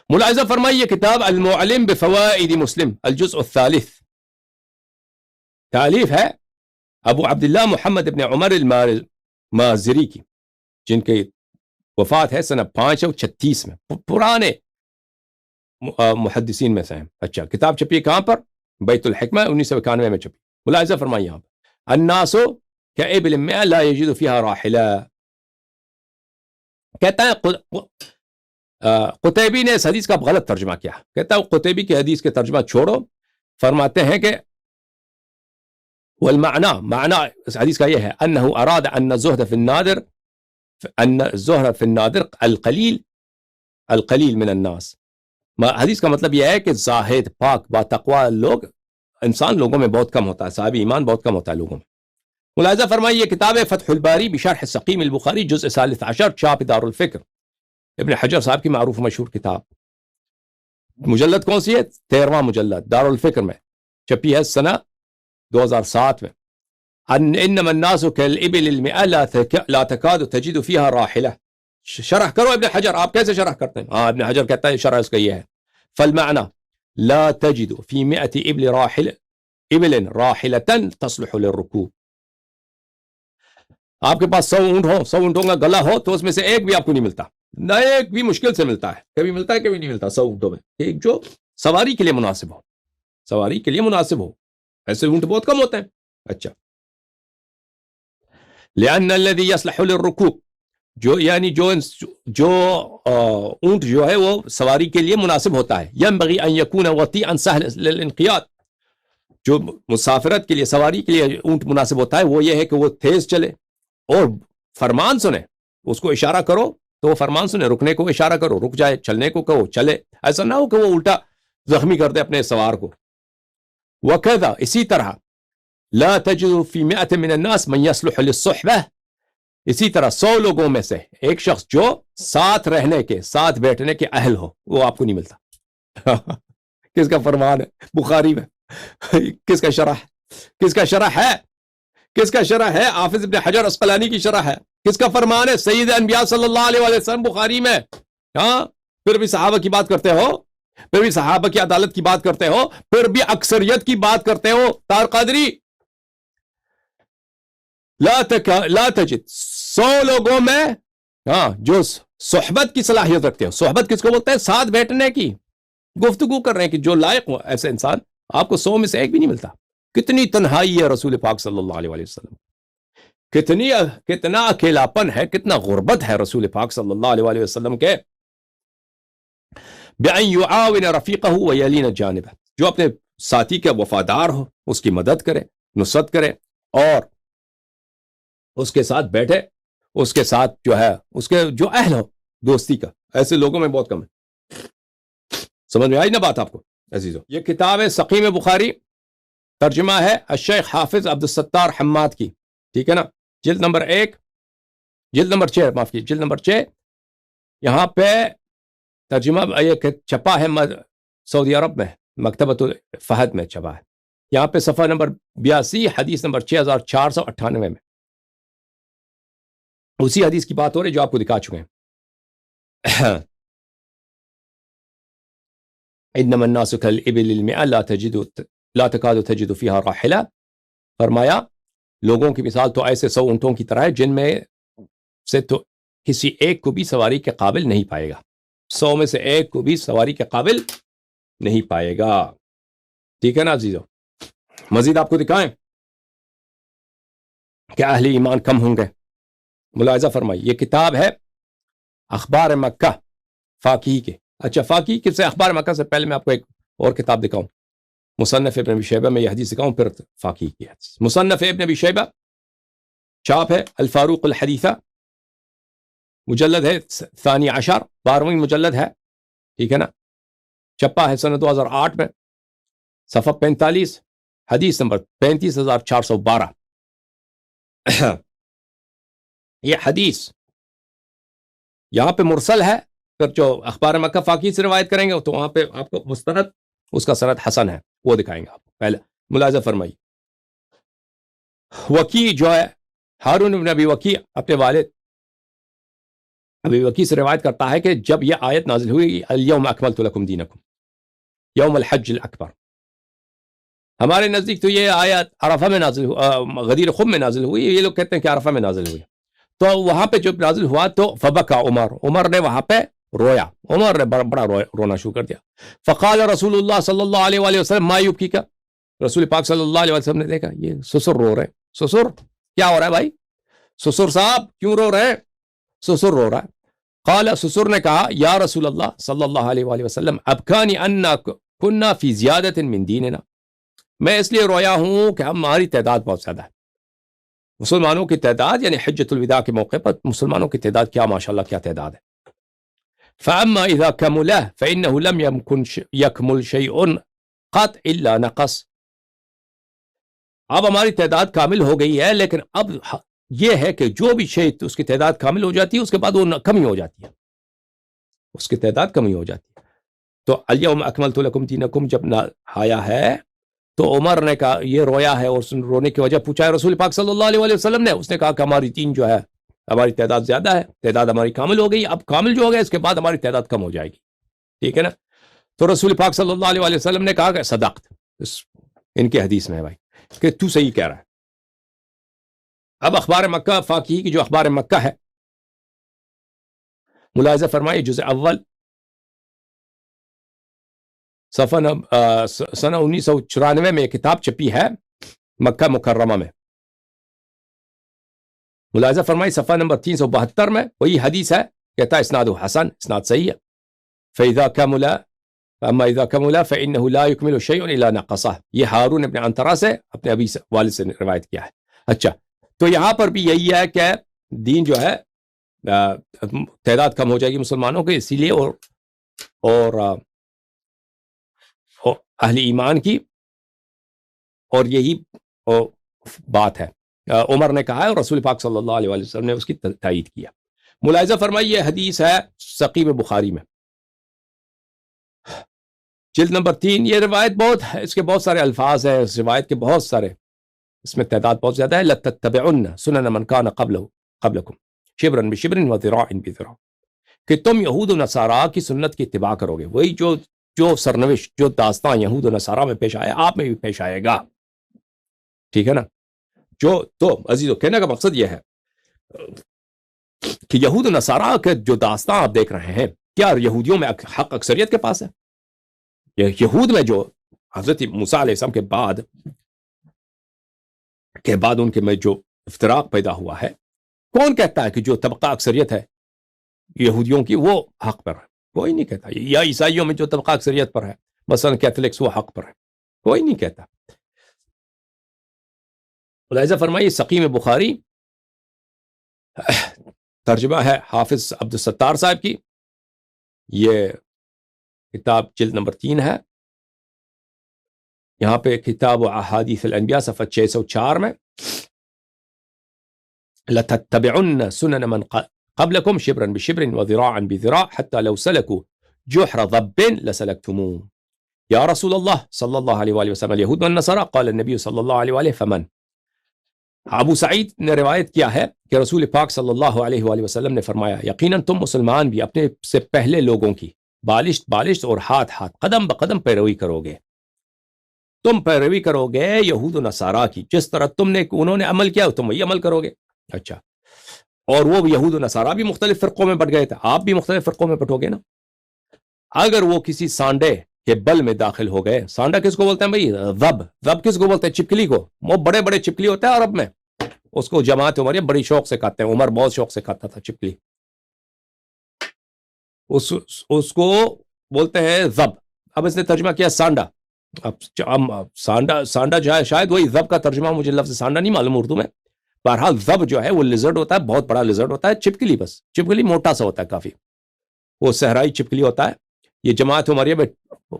ملاحظہ فرمائیے کتاب المعلم بفوائد مسلم الجزء الثالث تالیف ہے ابو عبداللہ محمد ابن عمر المازری کی، جن کی وفات ہے سنہ 536 میں، پرانے محدثین میں سے ہیں۔ اچھا، کتاب چھپی ہے کہاں پر؟ بیت الحکمہ 1991 میں چھپی۔ ملاحظہ فرمائیے یہاں پر الناس کابل الماء لا یجد فیہا راحلہ، کہتا ہے قطیبی نے اس حدیث کا غلط ترجمہ کیا، کہتا ہے قطیبی کی حدیث کے ترجمہ چھوڑو، فرماتے ہیں کہ والمعنى معنى اس حدیث کا یہ ہے انه اراد ان الزهد في النادر ان الزهد في النادر القلیل من الناس، حدیث کا مطلب یہ ہے کہ زاہد پاک با تقوی لوگ، انسان لوگوں میں بہت کم ہوتا ہے، صاحب ایمان بہت کم ہوتا ہے لوگوں میں۔ ملاحظہ فرمائیے یہ کتاب ہے فتح الباری بشرح سقیم البخاری جزء 13 چھاپ دار الفکر، ابن حجر صاحب کی معروف و مشہور کتاب، مجلد کون سی ہے؟ 13واں مجلد، دار الفکر میں چھپی ہے سنہ 2007 میں۔ انما الناس كالابل المئة لا تكاد تجد فيها راحلة، شرح کرو ابن حجر، آپ کیسے شرح کرتے ہیں؟ ابن حجر کہتا ہے شرح اس کا یہ ہے، فالمعنى لا تجد في 100 ابل راحلة تصلح للركوب، آپ کے پاس 100 اونٹ ہو، 100 اونٹوں کا گلا ہو تو اس میں سے ایک بھی آپ کو نہیں ملتا، نہ ایک بھی مشکل سے ملتا ہے، کبھی ملتا ہے کبھی نہیں ملتا 100 اونٹوں میں ایک جو سواری کے لیے مناسب ہو، سواری کے لیے مناسب ہو، ایسے اونٹ بہت کم ہوتے ہیں۔ اچھا، لأن الذي يصلح للركوب، جو یعنی جو اونٹ جو ہے وہ سواری کے لیے مناسب ہوتا ہے، ينبغي ان يكون وطيئا سهل للانقياد، جو مسافرت کے لیے سواری کے لیے اونٹ مناسب ہوتا ہے وہ یہ ہے کہ وہ تیز چلے اور فرمان سنے، اس کو اشارہ کرو تو وہ فرمان سنے، رکنے کو اشارہ کرو رک جائے، چلنے کو کہو چلے، ایسا نہ ہو کہ وہ الٹا زخمی کر دے اپنے سوار کو۔ وکذا اسی طرح لا تجد فی 100 من الناس من يصلح للصحبہ، اسی طرح 100 لوگوں میں سے ایک شخص جو ساتھ رہنے کے، ساتھ بیٹھنے کے اہل ہو، وہ آپ کو نہیں ملتا۔ کس کا فرمان ہے؟ بخاری میں۔ کس کا شرح؟ کس کا شرح ہے؟ کس کا شرح ہے؟ حافظ ابن حجر عسقلانی کی شرح ہے۔ کس کا فرمان ہے؟ سید انبیاء صلی اللہ علیہ وسلم بخاری میں۔ ہاں، پھر بھی صحابہ کی بات کرتے ہو، پھر بھی صحابہ کی عدالت کی بات کرتے ہو، پھر بھی اکثریت کی بات کرتے ہو۔ طاہر قادری، لا تجد 100 لوگوں میں جو صحبت کی صلاحیت رکھتے ہو، صحبت کس کو بولتے ہیں؟ ساتھ بیٹھنے کی، گفتگو کر رہے ہیں کہ جو لائق ہو ایسے انسان، آپ کو 100 میں سے ایک بھی نہیں ملتا۔ کتنی تنہائی ہے رسول پاک صلی اللہ علیہ وسلم، کتنا اکیلاپن ہے، کتنا غربت ہے رسول پاک صلی اللہ علیہ وسلم کے۔ بأن يعاون رفیقہ ویلین جانبہ، جو اپنے ساتھی کے وفادار ہو، اس کی مدد کرے، نصرت کرے، اور اس کے ساتھ بیٹھے، اس کے ساتھ جو ہے اس کے جو اہل ہو دوستی کا، ایسے لوگوں میں بہت کم ہے۔ سمجھ میں آئی نا بات آپ کو عزیزو؟ یہ کتاب ہے سقیم بخاری، ترجمہ ہے الشیخ حافظ عبدالستار حماد کی، ٹھیک ہے نا؟ جلد نمبر 1، جلد نمبر 6، معاف کیجیے، جلد نمبر 6، یہاں پہ ترجمہ یہ چھپا ہے سعودی عرب میں، مکتبۃ فہد میں چھپا ہے، یہاں پہ صفحہ نمبر 82، حدیث نمبر 6498 میں اسی حدیث کی بات ہو رہی جو آپ کو دکھا چکے ہیں۔ انما الناس كالابل المئة لا تكاد تجد فيها راحلة، فرمایا لوگوں کی مثال تو ایسے 100 اونٹوں کی طرح ہے جن میں سے تو کسی ایک کو بھی سواری کے قابل نہیں پائے گا، 100 میں سے ایک کو بھی سواری کے قابل نہیں پائے گا، ٹھیک ہے نا عزیزو؟ مزید آپ کو دکھائیں کہ اہل ایمان کم ہوں گے۔ ملاحظہ فرمائی، یہ کتاب ہے اخبار مکہ فاقی کے۔ اچھا، فاقی کس سے؟ اخبار مکہ سے پہلے میں آپ کو ایک اور کتاب دکھاؤں، مصنف ابن ابی شیبہ میں یہ حدیث دکھاؤں، پھر فاقی کی حدیث۔ مصنف ابن ابی شیبہ چھاپ ہے الفاروق الحدیثہ، مجلد ہے 12، 12ویں مجلد ہے، ٹھیک ہے نا؟ چھپا ہے سنہ 2008 میں، صفحہ 45، حدیث نمبر 35412۔ یہ حدیث یہاں پہ مرسل ہے، پھر جو اخبار مکہ فاقی سے روایت کریں گے تو وہاں پہ آپ کو مستند، اس کا سند حسن ہے، وہ دکھائیں گے آپ کو۔ پہلے ملاحظہ فرمائی، وکی جو ہے ہارون بن ابی وکی اپنے والد ابی وکی سے روایت کرتا ہے کہ جب یہ آیت نازل ہوئی الیوم اکملت لکم دینکم یوم الحج الاکبر، ہمارے نزدیک تو یہ آیت عرفہ میں نازل غدیر خم میں نازل ہوئی، یہ لوگ کہتے ہیں کہ عرفہ میں نازل ہوئی. تو وہاں پہ جب نازل ہوا تو فبکا عمر نے وہاں پہ رویا، عمر نے بڑا رونا شروع کر دیا. فقال رسول اللہ صلی اللہ علیہ وآلہ وسلم ما یبکی کا، رسول پاک صلی اللہ علیہ وسلم نے دیکھا یہ سسر رو رہے. سسر کیا ہو رہا ہے بھائی؟ سسر صاحب کیوں رو رہے ہیں؟ سسر رو رہا ہے. قال، سسر نے کہا یا رسول اللہ صلی اللہ علیہ وآلہ وسلم ابکانی انا کننا فی زیادت من دیننا، میں اس لیے رویا ہوں کہ ہماری تعداد بہت زیادہ ہے، مسلمانوں کی تعداد، یعنی حجۃ الوداع کے موقع پر مسلمانوں کی تعداد کیا ماشاءاللہ کیا تعداد ہے. فاما اذا كمل فانه لم يكن يكمل شيء قط الا نقص، اب ہماری تعداد کامل ہو گئی ہے، لیکن اب یہ ہے کہ جو بھی شے اس کی تعداد کامل ہو جاتی ہے اس کے بعد وہ کمی ہو جاتی ہے، اس کی تعداد کمی ہو جاتی ہے. تو الیوم اکملت لکم دینکم جب آیا ہے تو عمر نے کہا، یہ رویا ہے اور رونے کی وجہ پوچھا ہے رسول پاک صلی اللہ علیہ وسلم نے. اس نے کہا کہ ہماری دین جو ہے، ہماری تعداد زیادہ ہے، تعداد ہماری کامل ہو گئی، اب کامل جو ہو گیا اس کے بعد ہماری تعداد کم ہو جائے گی. ٹھیک ہے نا؟ تو رسول پاک صلی اللہ علیہ وسلم نے کہا کہ صدقت، ان کی حدیث میں ہے بھائی کہ تو صحیح کہہ رہا ہے. اب اخبار مکہ فاقی کی جو اخبار مکہ ہے، ملاحظہ فرمائیے جزء اول صفحہ سنہ 1994 میں کتاب چھپی ہے مکہ مکرمہ میں. ملاحظہ فرمائی صفحہ نمبر 372 میں وہی حدیث ہے، کہتا ہے اسناد حسن، اسناد صحیح ہے. فَإِذَا كَمُلَ فَأَمَّا إِذَا كَمُلَ فَإِنَّهُ لَا يُكْمِلُ شَيْءٌ إِلَّا نَقَصَهُ، یہ ہارون ابن عنترہ سے اپنے ابی والد سے روایت کیا ہے. اچھا، تو یہاں پر بھی یہی ہے کہ دین جو ہے تعداد کم ہو جائے گی مسلمانوں کی، اسی لیے اور اہل ایمان کی، اور یہی بات ہے عمر نے کہا ہے اور رسول پاک صلی اللہ علیہ وسلم نے اس کی تائید کیا. ملاحظہ فرمائیے یہ حدیث ہے صحیح بخاری میں جلد نمبر 3. یہ روایت بہت ہے، اس کے بہت سارے الفاظ ہیں، اس روایت کے بہت سارے، اس میں تعداد بہت زیادہ ہے. لَتَتَّبِعُنَّ سُنَنَ مَنْ كَانَ قَبْلَكُمْ شِبْرًا بِشِبْرٍ وَذِرَاعٍ بِذِرَاع، کہ تم یہود و نصارہ کی سنت کی اتباع کرو گے. وہی جو سرنوشت، جو داستان یہود و نصارہ میں پیش آیا آپ میں بھی پیش آئے گا. ٹھیک ہے نا؟ تو عزیزو، کہنے کا مقصد یہ ہے کہ یہود و نصارہ کے جو داستان آپ دیکھ رہے ہیں، کیا یہودیوں میں حق اکثریت کے پاس ہے؟ یہود میں جو حضرت موسیٰ علیہ السلام کے بعد ان کے میں جو افتراق پیدا ہوا ہے، کون کہتا ہے کہ جو طبقہ اکثریت ہے یہودیوں کی وہ حق پر ہے؟ کوئی نہیں کہتا. یا عیسائیوں میں جو طبقہ اکثریت پر ہے، مثلا کیتھولکس، وہ حق پر ہے؟ کوئی نہیں کہتا. ملاحظہ فرمائیے صحیح بخاری ترجمہ ہے حافظ عبد الستار صاحب کی، یہ کتاب جلد نمبر 3 ہے. یہاں پہ کتاب احادیث الانبیاء صفحہ 604 میں لَتَتَّبِعُنَّ سُنَنَ مَنْ قَبْلَكُمْ شِبْرًا بِشِبْرٍ وَذِرَاعًا بِذِرَاع حَتَّى لَوْ سَلَكُوا جُحْرَ ضَبٍّ لَسَلَكْتُمُوهُ. یا رسول اللہ صلی اللہ علیہ وآلہ وسلم اليہود والنصارى قال النبی صلی اللہ علیہ وآلہ فمن. ابو سعید نے روایت کیا ہے کہ رسول پاک صلی اللہ علیہ وآلہ وسلم نے فرمایا، یقیناً تم مسلمان بھی اپنے سے پہلے لوگوں کی بالشت اور ہاتھ قدم بقدم پیروی کرو گے. تم پیروی کرو گے یہود و نصارہ کی، جس طرح انہوں نے عمل کیا تم وہی عمل کرو گے. اچھا، اور وہ یہود و نصارہ بھی مختلف فرقوں میں بٹ گئے تھے، آپ بھی مختلف فرقوں میں بٹو گے نا. اگر وہ کسی سانڈے کے بل میں داخل ہو گئے، سانڈا کس کو بولتے ہیں بھائی؟ ذب کس کو بولتے ہیں؟ چپکلی کو. وہ بڑے بڑے چپکلی ہوتا ہے عرب میں، اس کو جماعت عمر بڑی شوق سے کھاتے ہیں. عمر بہت شوق سے کھاتا تھا چپکلی، اس کو بولتے ہیں ذب. اب اس نے ترجمہ کیا سانڈا. اب سانڈا جو ہے شاید وہی ذب کا ترجمہ، مجھے لفظ سانڈا نہیں معلوم اردو میں. بہرحال ذب جو ہے وہ لیزرڈ ہوتا ہے، بہت بڑا لیزرڈ ہوتا ہے. چپکلی، بس چپکلی موٹا سا ہوتا ہے کافی، وہ صحرائی چپکلی ہوتا ہے. یہ جماعت عمریہ میں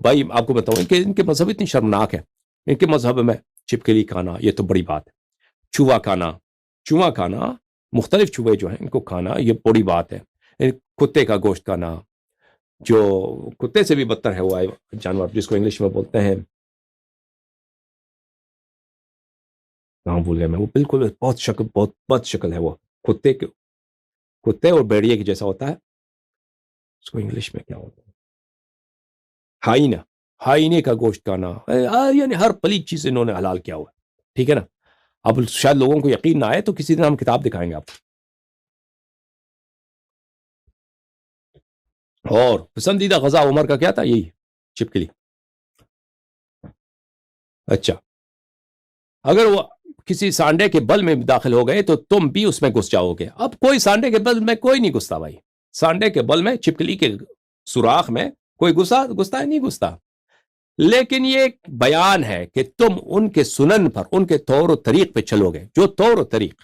بھائی آپ کو بتاؤں کہ ان کے مذہب اتنی شرمناک ہے. ان کے مذہب میں چپکلی کھانا یہ تو بڑی بات ہے. چوہا کھانا، مختلف چوہے جو ہیں ان کو کھانا یہ بڑی بات ہے. کتے کا گوشت کھانا، جو کتے سے بھی بدتر ہے وہ جانور جس کو انگلش میں بولتے ہیں، نام بھول گیا میں، وہ بالکل بہت بد شکل ہے وہ کتے کے. کتے اور بیڑیے کے جیسا ہوتا ہے. اس کو انگلش میں کیا ہوتا ہے؟ ہائینا. ہائینے کا گوشت کھانا، یعنی ہر پلیت چیز انہوں نے حلال کیا ہوا ہے. ٹھیک ہے نا. اب شاید لوگوں کو یقین نہ آئے تو کسی دن ہم کتاب دکھائیں گے آپ کو. اور پسندیدہ غذا عمر کا کیا تھا؟ یہی چپکلی. اچھا، اگر وہ کسی سانڈے کے بل میں داخل ہو گئے تو تم بھی اس میں گھس جاؤ گے. اب کوئی سانڈے کے بل میں کوئی نہیں گھستا بھائی. سانڈے کے بل میں، چپکلی کے سوراخ میں کوئی گھستا ہے؟ نہیں گھستا. لیکن یہ ایک بیان ہے کہ تم ان کے سنن پر، ان کے طور و طریق پہ چلو گے. جو طور و طریق،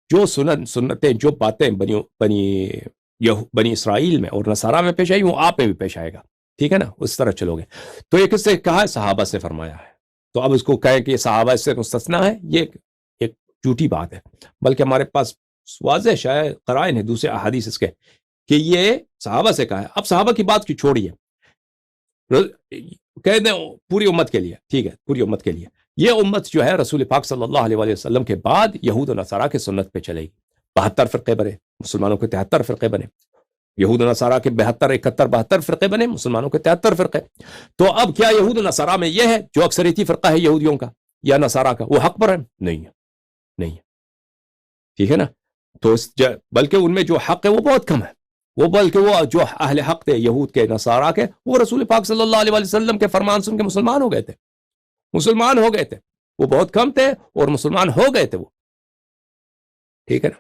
جو سنتیں، جو باتیں بنی اسرائیل میں اور نصارہ میں پیش آئی، وہ آپ میں بھی پیش آئے گا. ٹھیک ہے نا. اس طرح چلو گے. تو یہ کس سے کہا ہے؟ صحابہ سے فرمایا ہے. تو اب اس کو کہیں کہ یہ صحابہ سے مستثنا ہے، یہ ایک جھوٹی بات ہے. بلکہ ہمارے پاس واضح شاید قرائن ہے دوسرے احادیث اس کے کہ یہ صحابہ سے کہا ہے. اب صحابہ کی بات کی چھوڑیے، کہہ دیں پوری امت کے لیے. ٹھیک ہے، پوری امت کے لیے. یہ امت جو ہے رسول پاک صلی اللہ علیہ وسلم کے بعد یہود و نصارہ کے سنت پہ چلے گی. 72 فرقے بنے، مسلمانوں کے 73 فرقے بنے. یہود و نصارہ کے 72 فرقے بنے، مسلمانوں کے 73 فرقے. تو اب کیا یہود و نصارہ میں یہ ہے جو اکثریتی فرقہ ہے یہودیوں کا یا نصارہ کا، وہ حق پر ہے؟ نہیں ہے، نہیں ہے. ٹھیک ہے نا. تو بلکہ ان میں جو حق ہے وہ بہت کم ہے. بلکہ وہ جو اہل حق تھے یہود کے، نصارہ کے، وہ رسول پاک صلی اللہ علیہ وسلم کے فرمان سن کے مسلمان ہو گئے تھے. وہ بہت کم تھے اور مسلمان ہو گئے تھے وہ. ٹھیک ہے نا.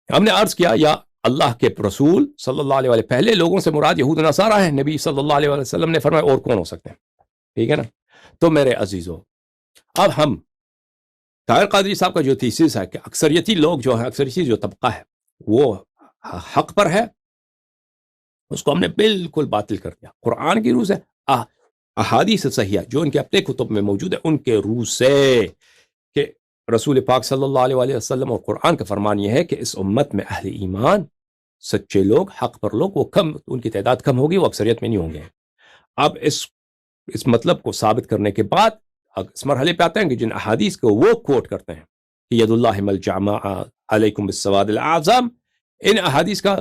ہم نے عرض کیا یا اللہ کے رسول صلی اللہ علیہ وسلم، پہلے لوگوں سے مراد یہود نصارہ ہیں. نبی صلی اللہ علیہ وسلم نے فرمایا اور کون ہو سکتے ہیں؟ ٹھیک ہے نا. تو میرے عزیزو، اب ہم طاہر قادری صاحب کا جو تھیسس ہے کہ اکثریتی لوگ جو ہیں، اکثریتی جو طبقہ ہے وہ حق پر ہے، اس کو ہم نے بالکل باطل کر دیا. قرآن کی روح سے، احادیث صحیحہ جو ان کے اپنے کتب میں موجود ہے ان کے روح سے، کہ رسول پاک صلی اللہ علیہ وسلم اور قرآن کا فرمان یہ ہے کہ اس امت میں اہل ایمان، سچے لوگ، حق پر لوگ، وہ کم، ان کی تعداد کم ہوگی، وہ اکثریت میں نہیں ہوں گے. اب اس مطلب کو ثابت کرنے کے بعد اس مرحلے پہ آتے ہیں کہ جن احادیث کو وہ کوٹ کرتے ہیں کہ ید اللہ ملجمع علیکم بالسواد الاعظم، ان احادیث کا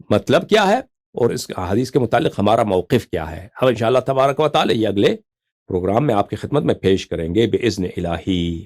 مطلب کیا ہے اور اس احادیث کے متعلق ہمارا موقف کیا ہے، ہم انشاءاللہ تبارک و تعالی یہ اگلے پروگرام میں آپ کی خدمت میں پیش کریں گے باذن الہی.